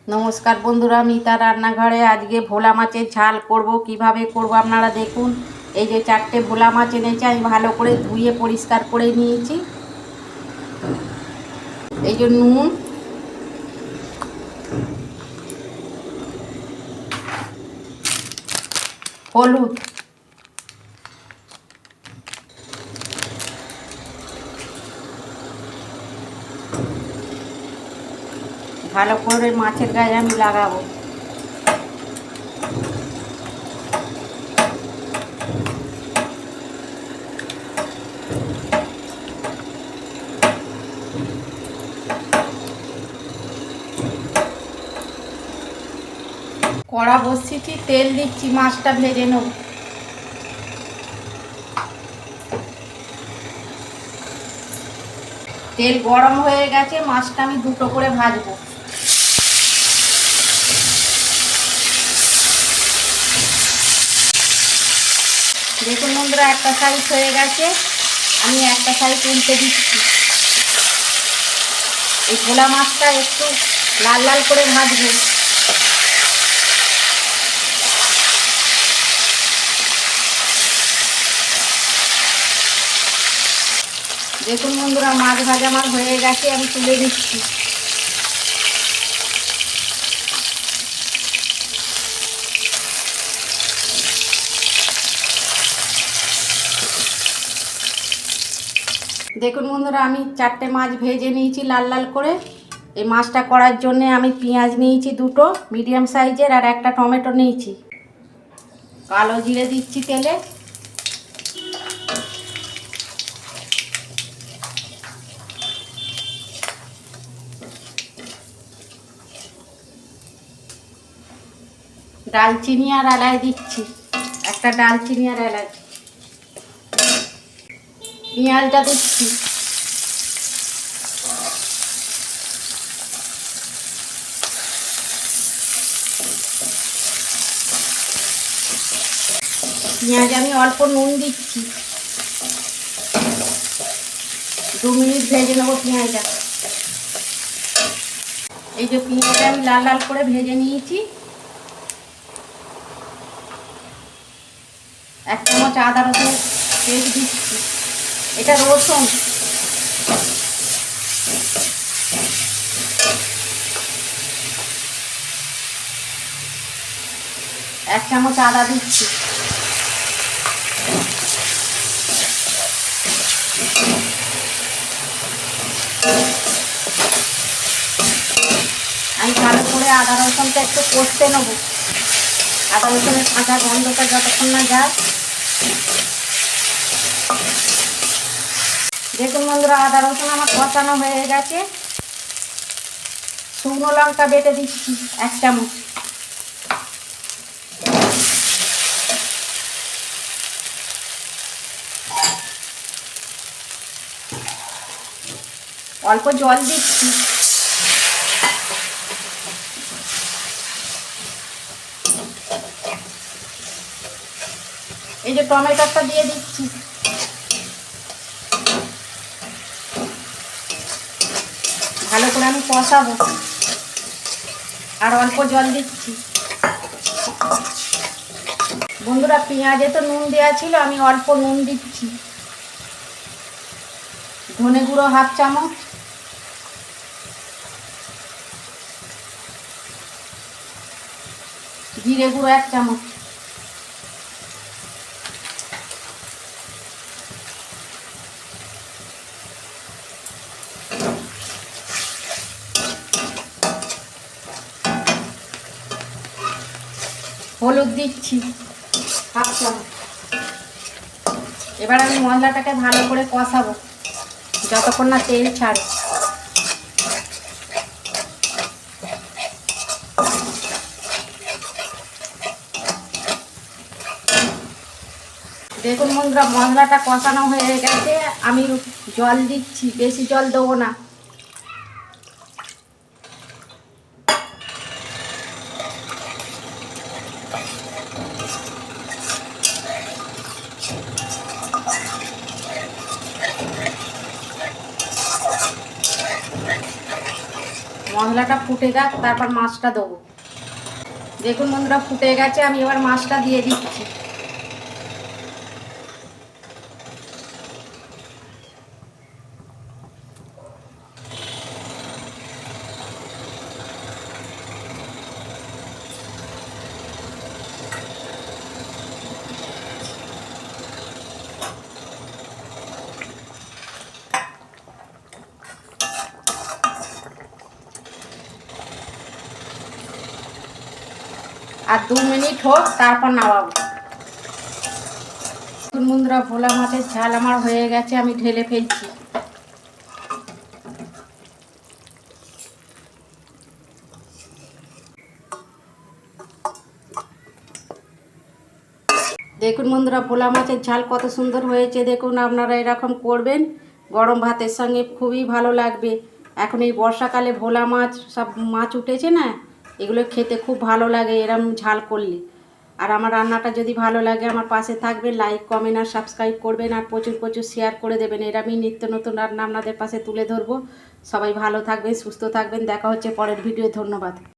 নমস্কার বন্ধুরা, মিতা রান্নাঘরে আজকে ভোলা মাছের ঝাল করব। কিভাবে করব আপনারা দেখুন। এই যে 4টে ভোলা মাছ এনেছি, আমি ভালো করে ধুয়ে পরিষ্কার করে নিয়েছি। এই যে নুন, হলুদ, ভালো করে মাছের গায়ে আমি লাগাবো। কড়া বসিয়েছি, তেল দিচ্ছি, মাছটা ভেজে নেব। তেল গরম হয়ে গেছে, মাছটা আমি দুটো করে ভাজবো। দেখুন বন্ধুরা, একটা সাইজ হয়ে গেছে, আমি একটা সাইজ উল্টে দিচ্ছি। এই ভোলা মাছটা একটু লাল লাল করে ভাজবো। দেখুন বন্ধুরা, মাছ ভাজা আমার হয়ে গেছে, আমি তুলে দিচ্ছি। দেখুন বন্ধুরা, আমি 4টে মাছ ভেজে নিয়েছি লাল লাল করে। এই মাছটা করার জন্যে আমি পেঁয়াজ নিয়েছি দুটো মিডিয়াম সাইজের, আর একটা টমেটো নিয়েছি। কালো জিরে দিচ্ছি তেলে। ডালচিনি আর এলাচ দিচ্ছি, একটা ডালচিনি আর এলাচ। পেঁয়াজটা দিচ্ছি। পেঁয়াজ আমি অল্প নুন দিচ্ছি। 2 মিনিট ভেজে নেবো পেঁয়াজটা। এই যে পেঁয়াজটা আমি লাল লাল করে ভেজে নিয়েছি। 1 চামচ আদা রসুন পেস্ট দিচ্ছি। এটা রসুন। 1 চামচ আদা দিচ্ছি। আমি ভালো করে আদা রসুনটা একটু কষতে নেব। আদা রসুনের কাঁচা গন্ধটা যতক্ষণ না যায়। দেখুন বন্ধুরা, আদা রসুন আমার কষানো হয়ে গেছে। শুকনো লঙ্কা বেটে দিচ্ছি 1 চামচ। অল্প জল দিচ্ছি। এই যে টমেটোটা দিয়ে দিচ্ছি। ভালো করে আমি কষাবো, আর অল্প জল দিচ্ছি। বন্ধুরা, পেঁয়াজে তো নুন দেওয়া ছিল, আমি অল্প নুন দিচ্ছি। ধনে গুঁড়ো 1/2 চামচ, জিরে গুঁড়ো 1 চামচ, হলুদ দিচ্ছি 1/2 চামচ। এবার আমি মশলাটাকে ভালো করে কষাবো যতক্ষণ না তেল ছাড়ে। দেখুন বন্ধুরা, মশলাটা কষানো হয়ে গেছে, আমি জল দিচ্ছি, বেশি জল দেবো না। মশলাটা ফুটে যাক, তারপর মাছটা দেবো। দেখুন বন্ধুরা, ফুটে গেছে, আমি এবার মাছটা দিয়ে দিচ্ছি। আর 2 মিনিট হোক, তারপর নামাবো। বন্ধুরা, ভোলা মাছের ঝাল আমার হয়ে গেছে, আমি ঢেলে ফেলছি। দেখুন বন্ধুরা, ভোলা মাছের ঝাল কত সুন্দর হয়েছে। দেখুন, আপনারা এরকম করবেন, গরম ভাতের সঙ্গে খুবই ভালো লাগবে। এখন এই বর্ষাকালে ভোলা মাছ, সব মাছ উঠেছে না, এগুলো খেতে খুব ভালো লাগে এরম ঝাল করলে। আর আমার রান্নাটা যদি ভালো লাগে, আমার পাশে থাকবেন, লাইক কমেন্ট আর সাবস্ক্রাইব করবেন, আর প্রচুর প্রচুর শেয়ার করে দেবেন। এরমই নিত্য নতুন রান্না আপনাদের পাশে তুলে ধরবো। সবাই ভালো থাকবেন, সুস্থ থাকবেন। দেখা হচ্ছে পরের ভিডিও। ধন্যবাদ।